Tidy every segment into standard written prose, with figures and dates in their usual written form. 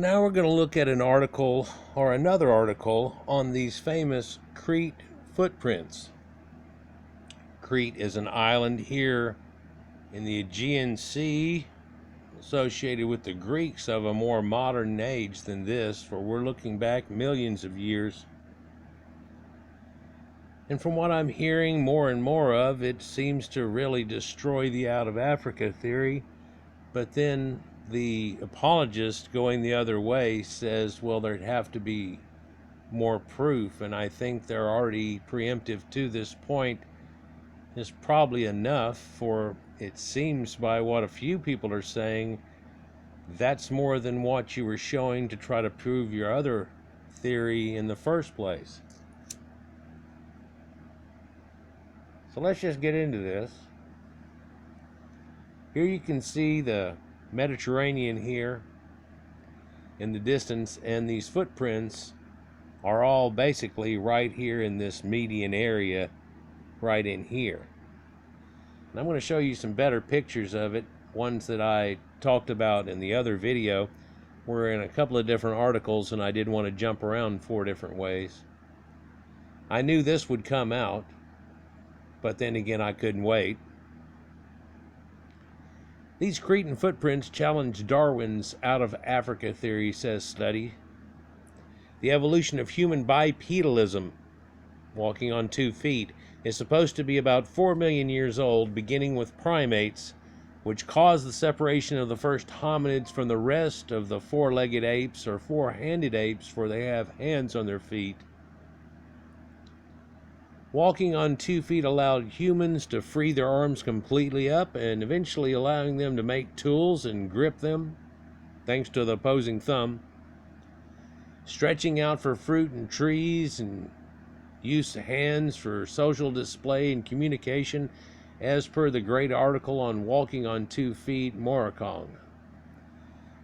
now we're going to look at an article, or another article, on these famous Crete footprints. Crete is an island here in the Aegean Sea, associated with the Greeks of a more modern age than this, for we're looking back millions of years. And from what I'm hearing more and more of, it seems to really destroy the out of Africa theory. But then the apologist going the other way says, well, there'd have to be more proof. And I think they're already preemptive to this point is probably enough, for it seems by what a few people are saying, that's more than what you were showing to try to prove your other theory in the first place. So let's just get into this. Here you can see the Mediterranean here in the distance, and these footprints are all basically right here in this median area, right in here. And I'm going to show you some better pictures of it. Ones that I talked about in the other video were in a couple of different articles, and I didn't want to jump around 4 different ways. I knew this would come out, but then again I couldn't wait. These Cretan footprints challenge Darwin's out of Africa theory, says study. The evolution of human bipedalism, walking on 2 feet, is supposed to be about 4 million years old, beginning with primates, which caused the separation of the first hominids from the rest of the 4-legged apes, or 4-handed apes, for they have hands on their feet. Walking on 2 feet allowed humans to free their arms completely up, and eventually allowing them to make tools and grip them, thanks to the opposing thumb. Stretching out for fruit and trees, and use of hands for social display and communication, as per the great article on walking on 2 feet, Morikong.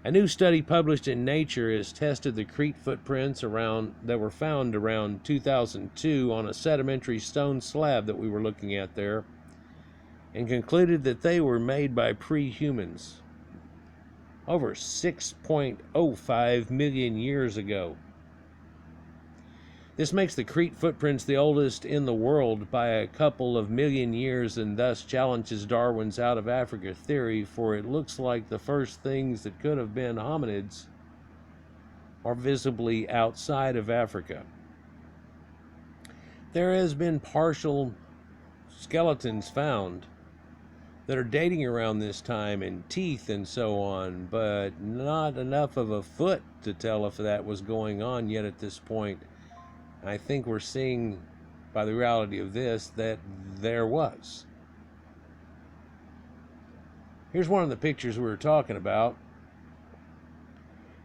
A new study published in Nature has tested the Crete footprints that were found around 2002 on a sedimentary stone slab that we were looking at there, and concluded that they were made by pre-humans over 6.05 million years ago. This makes the Crete footprints the oldest in the world by a couple of million years, and thus challenges Darwin's out of Africa theory, for it looks like the first things that could have been hominids are visibly outside of Africa. There has been partial skeletons found that are dating around this time, and teeth and so on, but not enough of a foot to tell if that was going on yet at this point. I think we're seeing by the reality of this that there was. Here's one of the pictures we were talking about.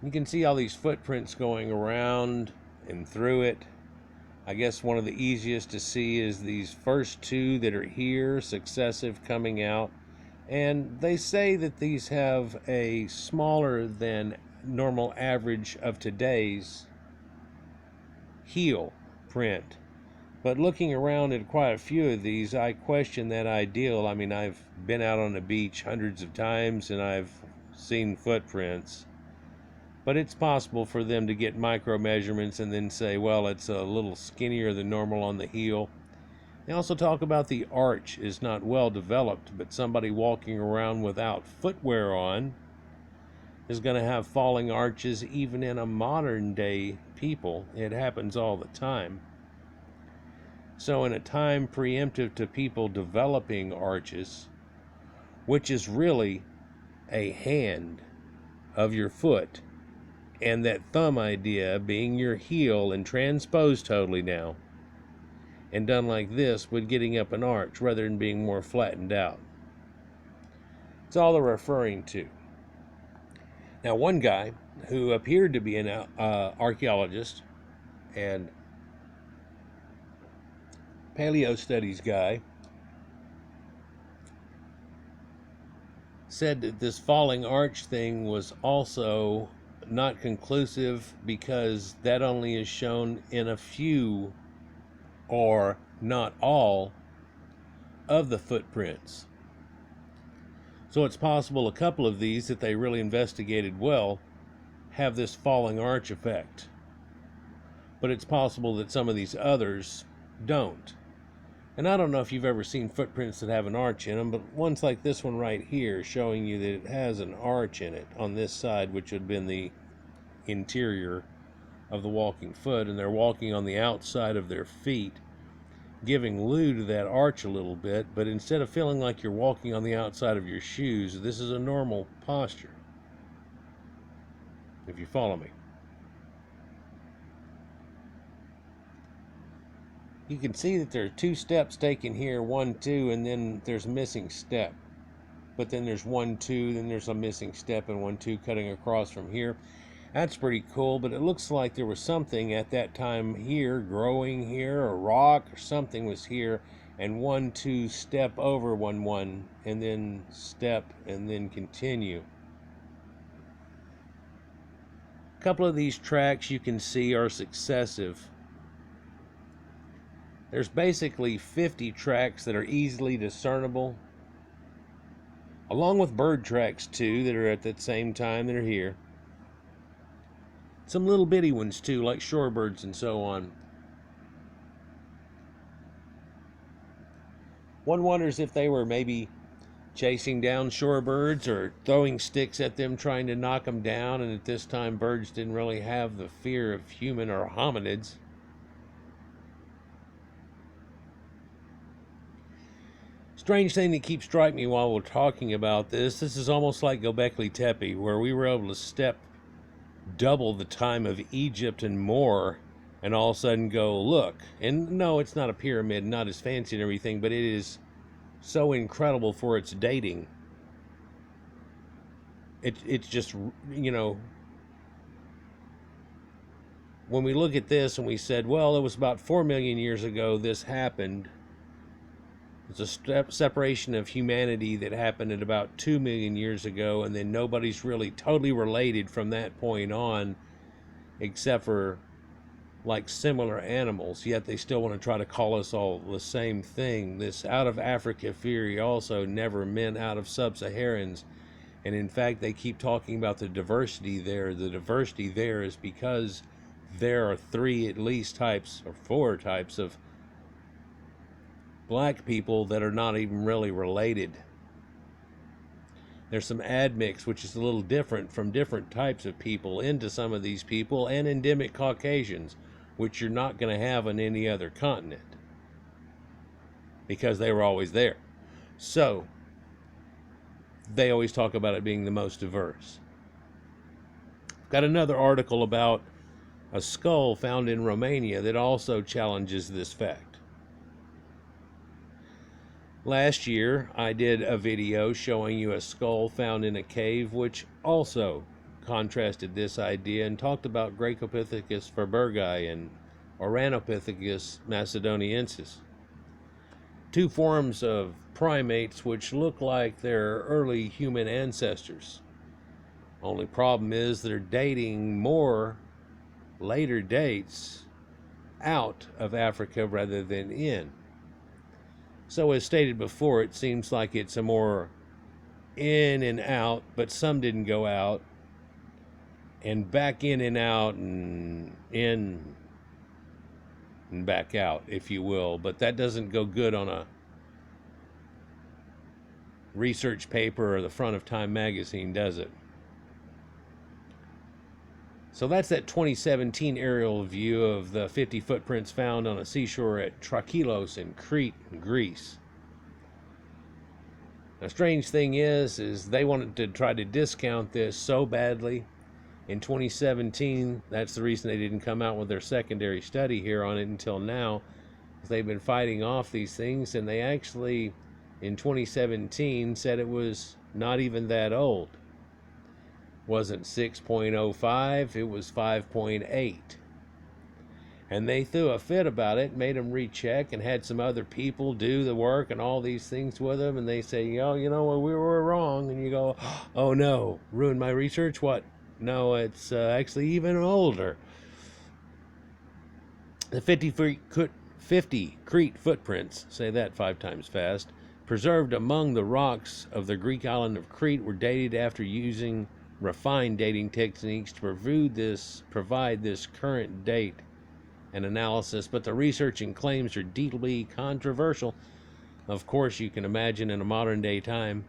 You can see all these footprints going around and through it. I guess one of the easiest to see is these first 2 that are here, successive, coming out. And they say that these have a smaller than normal average of today's heel print. But looking around at quite a few of these, I question that ideal. I mean, I've been out on the beach hundreds of times and I've seen footprints, but it's possible for them to get micro measurements and then say, well, it's a little skinnier than normal on the heel. They also talk about the arch is not well developed, but somebody walking around without footwear on is going to have falling arches even in a modern day people. It happens all the time. So in a time preemptive to people developing arches, which is really a hand of your foot, and that thumb idea being your heel and transposed totally now and done like this with getting up an arch rather than being more flattened out. It's all they're referring to. Now, one guy who appeared to be an archaeologist and paleo studies guy said that this falling arch thing was also not conclusive, because that only is shown in a few, or not all, of the footprints. So it's possible a couple of these that they really investigated well have this falling arch effect. But it's possible that some of these others don't. And I don't know if you've ever seen footprints that have an arch in them, but ones like this one right here showing you that it has an arch in it on this side, which would have been the interior of the walking foot, and they're walking on the outside of their feet, giving lieu to that arch a little bit, but instead of feeling like you're walking on the outside of your shoes, this is a normal posture, if you follow me. You can see that there are 2 steps taken here, 1, 2, and then there's a missing step. But then there's 1, 2, then there's a missing step, and 1, 2 cutting across from here. That's pretty cool, but it looks like there was something at that time here, growing here, a rock or something was here, and 1, 2, step over 1, 1, and then step, and then continue. A couple of these tracks you can see are successive. There's basically 50 tracks that are easily discernible, along with bird tracks too that are at that same time that are here. Some little bitty ones too, like shorebirds and so on. One wonders if they were maybe chasing down shorebirds or throwing sticks at them trying to knock them down, and at this time birds didn't really have the fear of human or hominids. Strange thing that keeps striking me while we're talking about this is almost like Göbekli Tepe, where we were able to step double the time of Egypt and more, and all of a sudden go, look. And no, it's not a pyramid, not as fancy and everything, but it is so incredible for its dating. It's just, you know, when we look at this and we said, well, it was about 4 million years ago this happened. It's a separation of humanity that happened at about 2 million years ago, and then nobody's really totally related from that point on, except for like similar animals, yet they still want to try to call us all the same thing. This out of Africa theory also never meant out of sub-Saharans, and in fact they keep talking about the diversity there. The diversity there is because there are 3 at least types, or 4 types of black people that are not even really related. There's some admix, which is a little different from different types of people into some of these people, and endemic Caucasians, which you're not going to have on any other continent because they were always there. So they always talk about it being the most diverse. Got another article about a skull found in Romania that also challenges this fact. Last year, I did a video showing you a skull found in a cave, which also contrasted this idea and talked about greacopithicus Freybergyi and ouranopithicus macedonianensis. 2 forms of primates which look like they're early human ancestors. Only problem is they're dating more later dates out of Africa rather than in. So as stated before, it seems like it's a more in and out, but some didn't go out, and back in and out, and in and back out, if you will. But that doesn't go good on a research paper or the front of Time magazine, does it? So that's that 2017 aerial view of the 50 footprints found on a seashore at Trakilos in Crete, Greece. The strange thing is they wanted to try to discount this so badly in 2017. That's the reason they didn't come out with their secondary study here on it until now. They've been fighting off these things, and they actually, in 2017, said it was not even that old. Wasn't 6.05, it was 5.8. And they threw a fit about it, made them recheck, and had some other people do the work and all these things with them, and they say, oh, you know, we were wrong. And you go, oh no, ruined my research? What? No, it's actually even older. The 50 Crete footprints, say that 5 times fast, preserved among the rocks of the Greek island of Crete were dated after using refined dating techniques to provide this current date and analysis, but the research and claims are deeply controversial. Of course, you can imagine in a modern day time,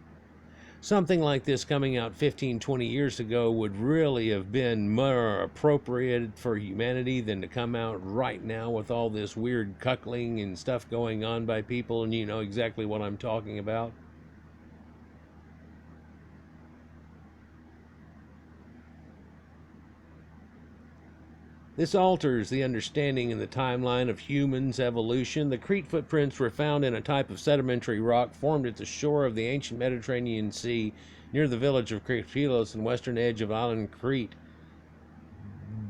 something like this coming out 15, 20 years ago would really have been more appropriate for humanity than to come out right now with all this weird cuckling and stuff going on by people, and you know exactly what I'm talking about. This alters the understanding in the timeline of humans' evolution. The Crete footprints were found in a type of sedimentary rock formed at the shore of the ancient Mediterranean Sea near the village of Crete and western edge of island Crete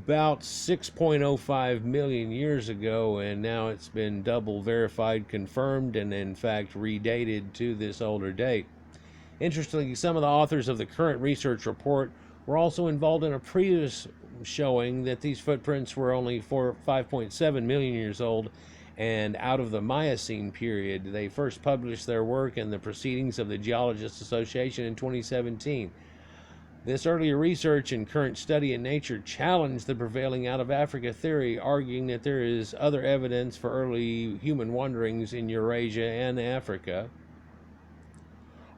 about 6.05 million years ago, and now it's been double verified, confirmed, and in fact redated to this older date. Interestingly, some of the authors of the current research report were also involved in a previous showing that these footprints were only 5.7 million years old and out of the Miocene period. They first published their work in the Proceedings of the Geologists Association in 2017. This earlier research and current study in Nature challenged the prevailing out of Africa theory, arguing that there is other evidence for early human wanderings in Eurasia and Africa,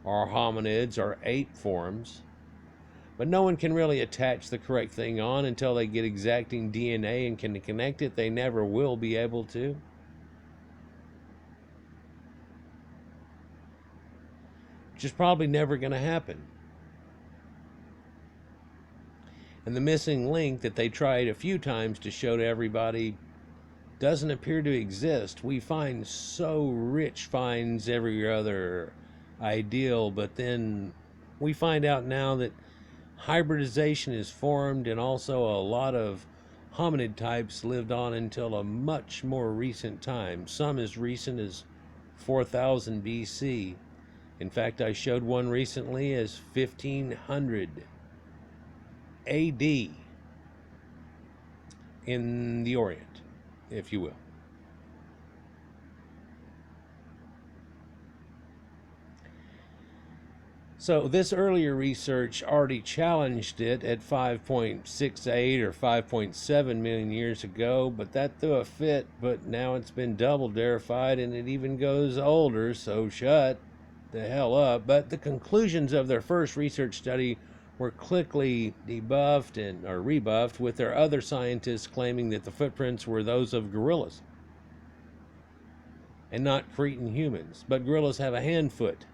or hominids or ape forms. But no one can really attach the correct thing on until they get exacting DNA and can connect it. They never will be able to. Which is probably never going to happen. And the missing link that they tried a few times to show to everybody doesn't appear to exist. We find so rich finds every other ideal, but then we find out now that hybridization is formed, and also a lot of hominid types lived on until a much more recent time, some as recent as 4000 BC. In fact, I showed one recently as 1500 AD in the Orient, if you will. So this earlier research already challenged it at 5.68 or 5.7 million years ago, but that threw a fit. But now it's been double verified, and it even goes older, so shut the hell up. But the conclusions of their first research study were quickly debuffed or rebuffed, with their other scientists claiming that the footprints were those of gorillas and not Cretan humans. But gorillas have a hand foot.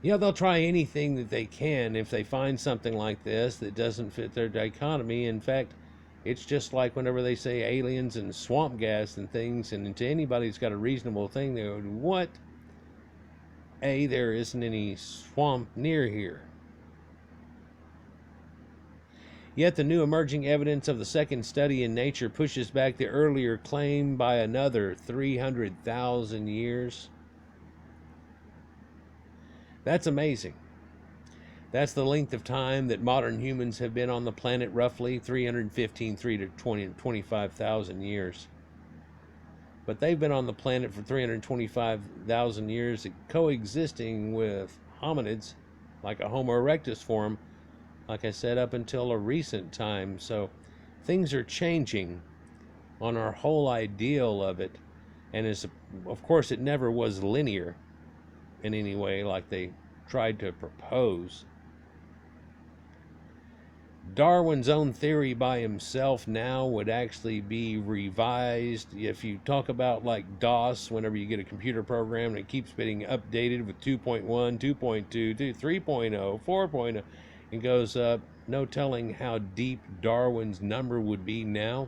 You know, they'll try anything that they can if they find something like this that doesn't fit their dichotomy. In fact, it's just like whenever they say aliens and swamp gas and things, and to anybody who's got a reasonable thing, they go, what? A, there isn't any swamp near here. Yet the new emerging evidence of the second study in Nature pushes back the earlier claim by another 300,000 years. That's amazing. That's the length of time that modern humans have been on the planet, roughly 25,000 years. But they've been on the planet for 325,000 years, coexisting with hominids, like a Homo erectus form, like I said, up until a recent time. So things are changing on our whole ideal of it. And of course, it never was linear in any way like they tried to propose. Darwin's own theory by himself now would actually be revised. If you talk about like DOS, whenever you get a computer program and it keeps getting updated with 2.1, 2.2, 3.0, 4.0, it goes up, no telling how deep Darwin's number would be now.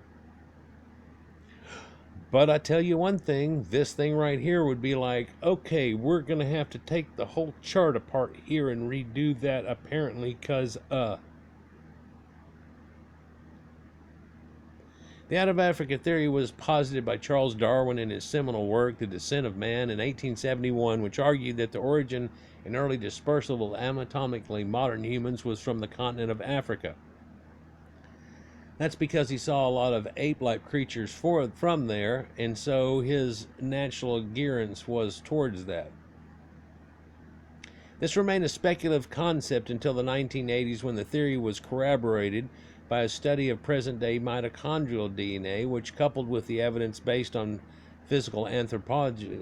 But I tell you one thing, this thing right here would be like, okay, we're going to have to take the whole chart apart here and redo that apparently because, The out of Africa theory was posited by Charles Darwin in his seminal work, The Descent of Man, in 1871, which argued that the origin and early dispersal of anatomically modern humans was from the continent of Africa. That's because he saw a lot of ape-like creatures from there, and so his natural adherence was towards that. This remained a speculative concept until the 1980s, when the theory was corroborated by a study of present-day mitochondrial DNA, which, coupled with the evidence based on physical anthropology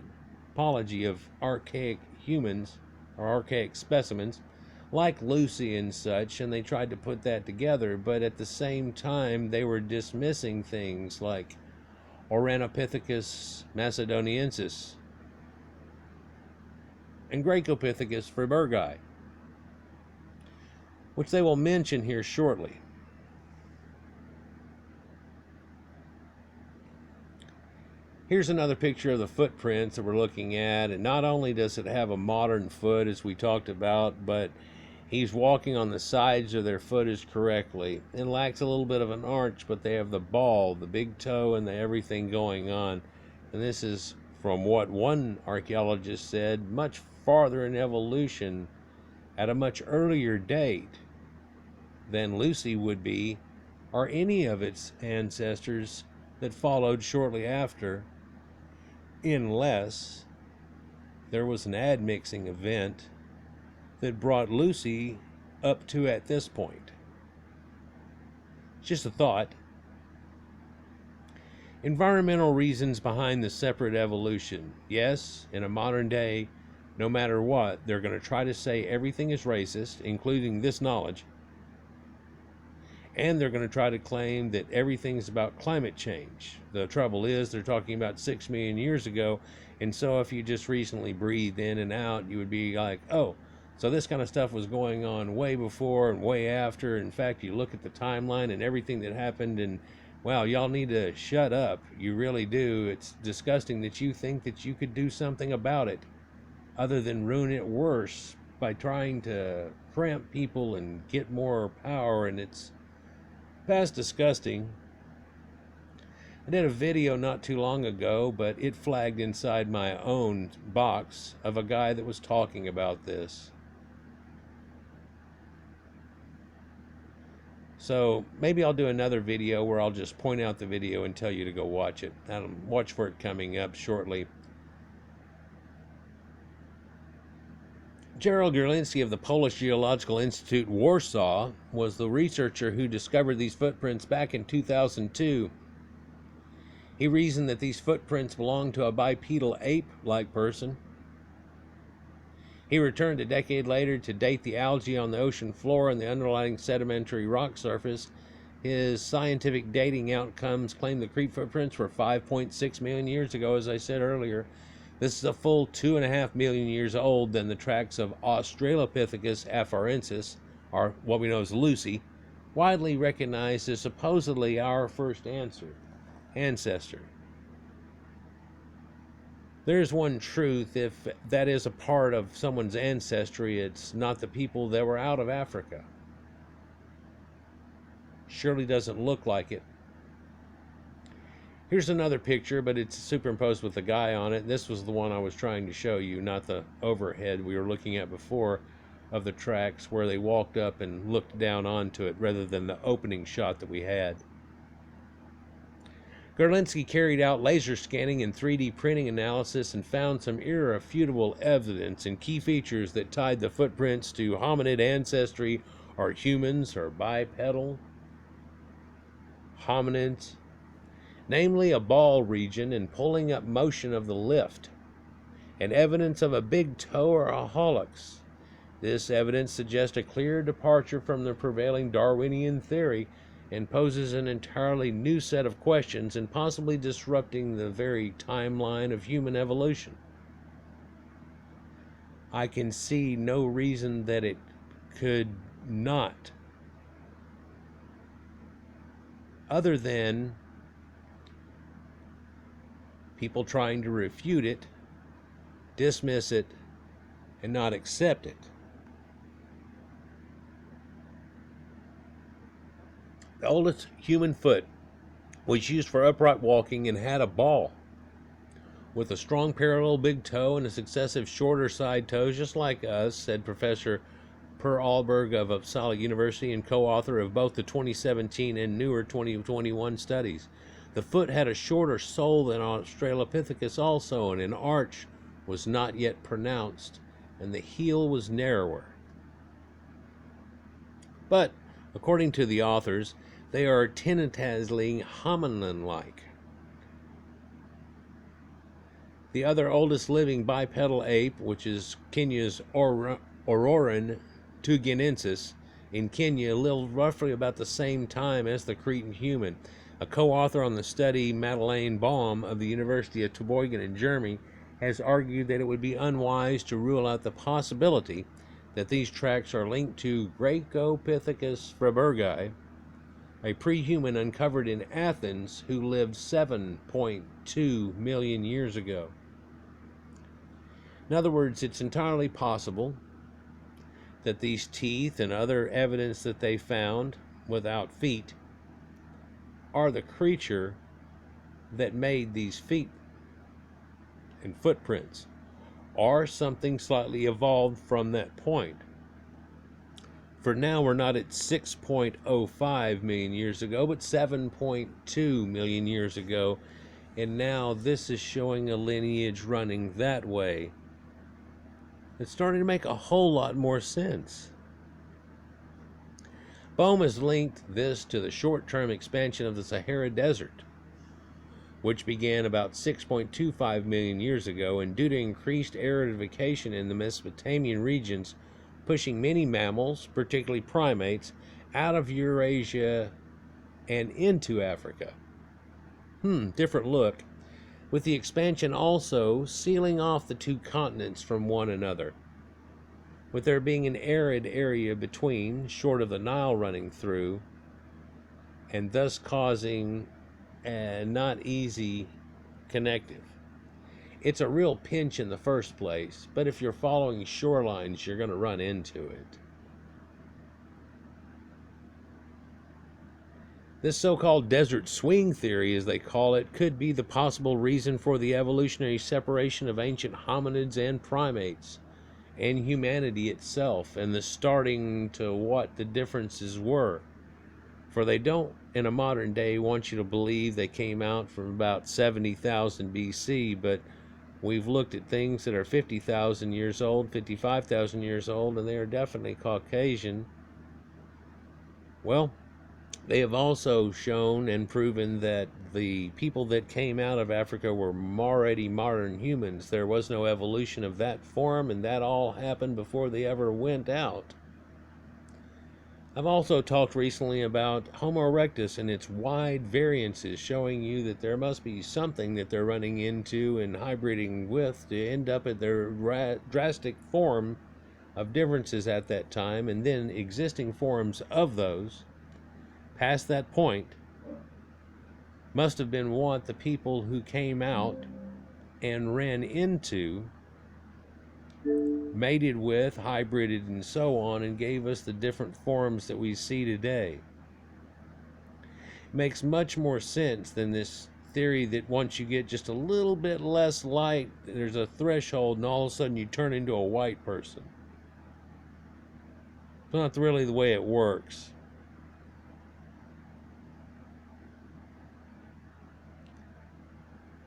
of archaic humans or archaic specimens like Lucy and such, and they tried to put that together, but at the same time they were dismissing things like Ouranopithicus macedonianensis and greacopithicus Freybergyi, which they will mention here shortly. Here's another picture of the footprints that we're looking at, and not only does it have a modern foot, as we talked about, but he's walking on the sides of their footage correctly. It lacks a little bit of an arch, but they have the ball, the big toe, and the everything going on. And this is, from what one archaeologist said, much farther in evolution at a much earlier date than Lucy would be, or any of its ancestors that followed shortly after, unless there was an admixing event that brought Lucy up to at this point. Just a thought. Environmental reasons behind the separate evolution. Yes, in a modern day, no matter what, they're going to try to say everything is racist, including this knowledge. And they're going to try to claim that everything's about climate change. The trouble is, they're talking about 6 million years ago, and so if you just recently breathed in and out, you would be like, oh, so this kind of stuff was going on way before and way after. In fact, you look at the timeline and everything that happened, and wow, y'all need to shut up. You really do. It's disgusting that you think that you could do something about it other than ruin it worse by trying to cramp people and get more power, and it's past disgusting. I did a video not too long ago, but it flagged inside my own box of a guy that was talking about this. So maybe I'll do another video where I'll just point out the video and tell you to go watch it. Watch for it coming up shortly. Gerald Gerlinski of the Polish Geological Institute, Warsaw, was the researcher who discovered these footprints back in 2002. He reasoned that these footprints belonged to a bipedal ape-like person. He returned a decade later to date the algae on the ocean floor and the underlying sedimentary rock surface. His scientific dating outcomes claim the Crete footprints were 5.6 million years ago, as I said earlier. This is a full 2.5 million years old than the tracks of Australopithecus afarensis, or what we know as Lucy, widely recognized as supposedly our first ancestor. There's one truth: if that is a part of someone's ancestry, it's not the people that were out of Africa. Surely doesn't look like it. Here's another picture, but it's superimposed with the guy on it. This was the one I was trying to show you, not the overhead we were looking at before of the tracks where they walked up and looked down onto it rather than the opening shot that we had. Gerlinski carried out laser scanning and 3D printing analysis and found some irrefutable evidence and key features that tied the footprints to hominid ancestry, or humans, or bipedal hominids, namely a ball region and pulling up motion of the lift, and evidence of a big toe or a hallux. This evidence suggests a clear departure from the prevailing Darwinian theory and poses an entirely new set of questions, and possibly disrupting the very timeline of human evolution. I can see no reason that it could not, other than people trying to refute it, dismiss it, and not accept it. The oldest human foot was used for upright walking and had a ball with a strong parallel big toe and a successive shorter side toes, just like us, said Professor Per Ahlberg of Uppsala University and co-author of both the 2017 and newer 2021 studies. The foot had a shorter sole than Australopithecus also, and an arch was not yet pronounced and the heel was narrower. But, according to the authors, they are tentatively hominin-like. The other oldest living bipedal ape, which is Kenya's ouranopithicus in Kenya, lived roughly about the same time as the Cretan human. A co-author on the study, Madeleine Baum of the University of Tübingen in Germany, has argued that it would be unwise to rule out the possibility that these tracks are linked to greacopithicus Freybergyi, a pre-human uncovered in Athens who lived 7.2 million years ago. In other words, it's entirely possible that these teeth and other evidence that they found without feet are the creature that made these feet and footprints, or something slightly evolved from that point. For now, we're not at 6.05 million years ago, but 7.2 million years ago, and now this is showing a lineage running that way. It's starting to make a whole lot more sense. Bohm has linked this to the short-term expansion of the Sahara Desert, which began about 6.25 million years ago, and due to increased aridification in the Mesopotamian regions, pushing many mammals, particularly primates, out of Eurasia and into Africa. Different look, with the expansion also sealing off the two continents from one another, with there being an arid area between, short of the Nile running through, and thus causing a not easy connective. It's a real pinch in the first place, but if you're following shorelines, you're going to run into it. This so-called desert swing theory, as they call it, could be the possible reason for the evolutionary separation of ancient hominids and primates, and humanity itself, and the starting to what the differences were. For they don't, in a modern day, want you to believe they came out from about 70,000 BC, but we've looked at things that are 50,000 years old, 55,000 years old, and they are definitely Caucasian. Well, they have also shown and proven that the people that came out of Africa were already modern humans. There was no evolution of that form, and that all happened before they ever went out. I've also talked recently about Homo erectus and its wide variances, showing you that there must be something that they're running into and hybriding with to end up at their drastic form of differences at that time, and then existing forms of those past that point must have been what the people who came out and ran into, mated with, hybrided, and so on, and gave us the different forms that we see today. It makes much more sense than this theory that once you get just a little bit less light, there's a threshold, and all of a sudden you turn into a white person. It's not really the way it works.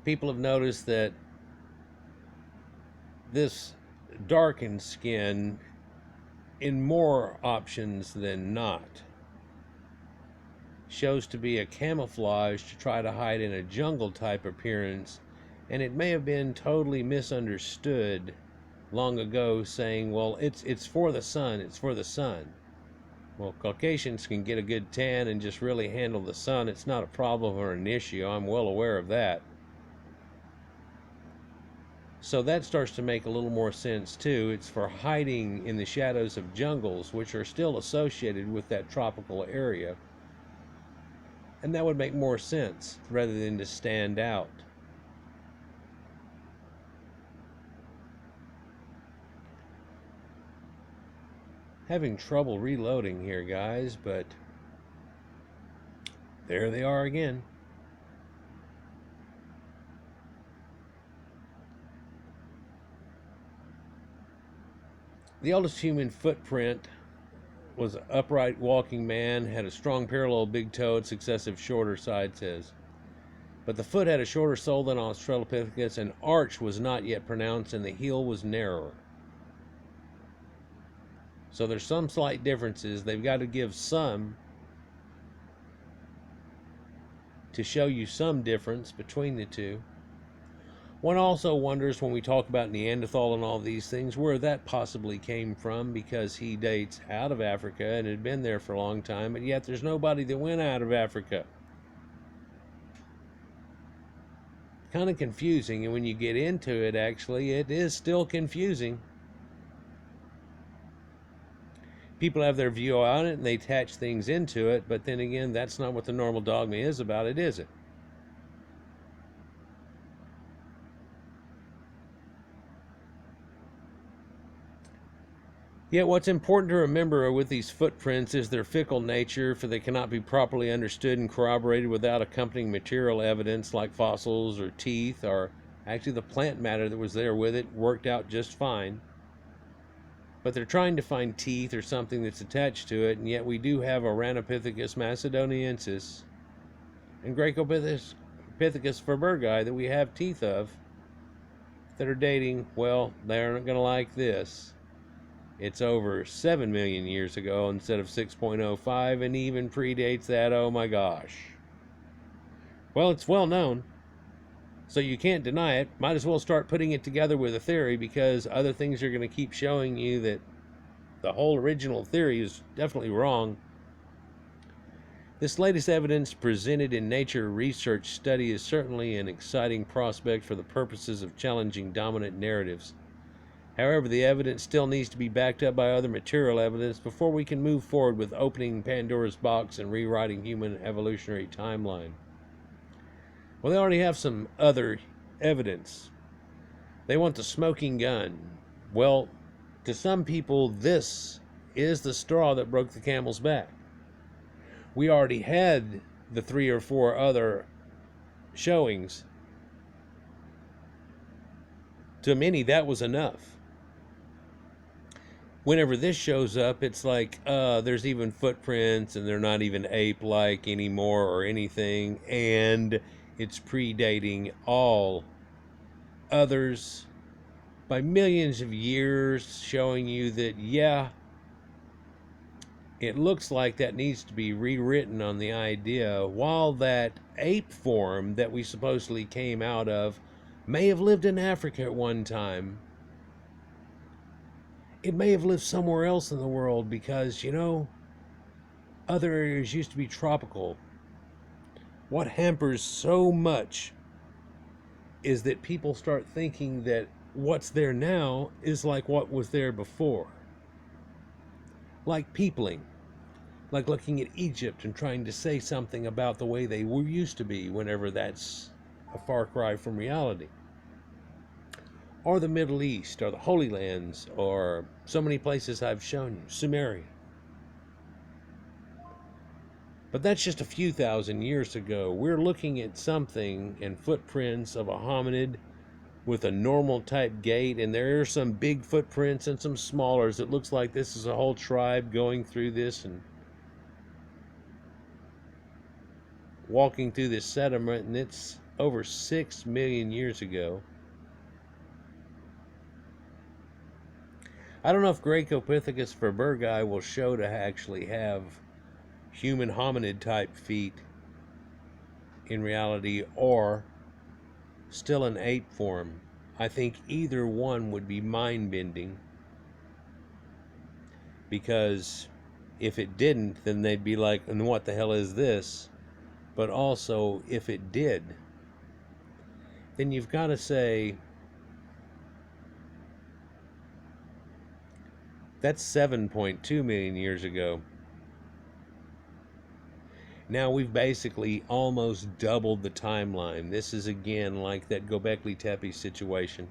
People have noticed that this darkened skin in more options than not shows to be a camouflage to try to hide in a jungle type appearance, and it may have been totally misunderstood long ago, saying, well, it's for the sun, it's for the sun. Well, Caucasians can get a good tan and just really handle the sun. It's not a problem or an issue. I'm well aware of that. So that starts to make a little more sense too. It's for hiding in the shadows of jungles, which are still associated with that tropical area. And that would make more sense rather than to stand out. Having trouble reloading here, guys, but there they are again. The oldest human footprint was an upright walking man, had a strong parallel big toe and successive shorter side says. But the foot had a shorter sole than Australopithecus, and arch was not yet pronounced, and the heel was narrower. So there's some slight differences. They've got to give some to show you some difference between the two. One also wonders, when we talk about Neanderthal and all these things, where that possibly came from, because he dates out of Africa and had been there for a long time, and yet there's nobody that went out of Africa. Kind of confusing, and when you get into it, actually, it is still confusing. People have their view on it and they attach things into it, but then again, that's not what the normal dogma is about it, is it? Yet what's important to remember with these footprints is their fickle nature, for they cannot be properly understood and corroborated without accompanying material evidence like fossils or teeth, or actually the plant matter that was there with it worked out just fine. But they're trying to find teeth or something that's attached to it, and yet we do have ouranopithicus macedonianensis and greacopithicus Freybergyi that we have teeth of that are dating, well, they're not going to like this. It's over 7 million years ago instead of 6.05, and even predates that. Oh my gosh. Well, it's well known, so you can't deny it. Might as well start putting it together with a theory, because other things are going to keep showing you that the whole original theory is definitely wrong. This latest evidence presented in Nature Research Study is certainly an exciting prospect for the purposes of challenging dominant narratives. However, the evidence still needs to be backed up by other material evidence before we can move forward with opening Pandora's box and rewriting human evolutionary timeline. Well, they already have some other evidence. They want the smoking gun. Well, to some people, this is the straw that broke the camel's back. We already had the 3 or 4 other showings. To many, that was enough. Whenever this shows up, it's like, there's even footprints, and they're not even ape-like anymore or anything, and it's predating all others by millions of years, showing you that, yeah, it looks like that needs to be rewritten on the idea, while that ape form that we supposedly came out of may have lived in Africa at one time. It may have lived somewhere else in the world, because, you know, other areas used to be tropical. What hampers so much is that people start thinking that what's there now is like what was there before. Like peopling. Like looking at Egypt and trying to say something about the way they used to be, whenever that's a far cry from reality. Or the Middle East, or the Holy Lands, or so many places I've shown you, Sumeria. But that's just a few thousand years ago. We're looking at something and footprints of a hominid with a normal type gait, and there are some big footprints and some smallers. It looks like this is a whole tribe going through this and walking through this sediment, and it's over 6 million years ago. I don't know if greacopithicus Freybergyi will show to actually have human hominid type feet in reality, or still an ape form. I think either one would be mind-bending, because if it didn't, then they'd be like, and what the hell is this? But also, if it did, then you've got to say, that's 7.2 million years ago. Now we've basically almost doubled the timeline. This is again like that Göbekli Tepe situation.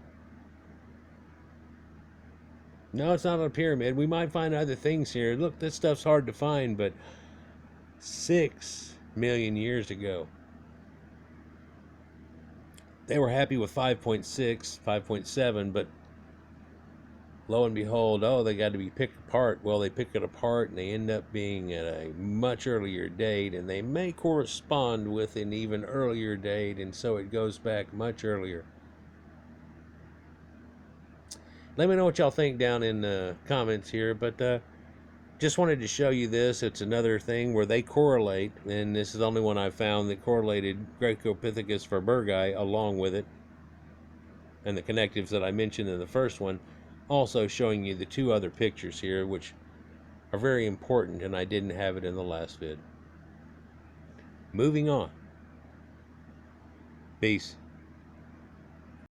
No, it's not a pyramid. We might find other things here. Look, this stuff's hard to find, but 6 million years ago. They were happy with 5.6, 5.7, but lo and behold, oh, they got to be picked apart. Well, they pick it apart, and they end up being at a much earlier date, and they may correspond with an even earlier date, and so it goes back much earlier. Let me know what y'all think down in the comments here, but just wanted to show you this. It's another thing where they correlate, and this is the only one I found that correlated greacopithicus Freybergyi along with it, and the connectives that I mentioned in the first one, also showing you the two other pictures here, which are very important, and I didn't have it in the last vid. Moving on. Peace.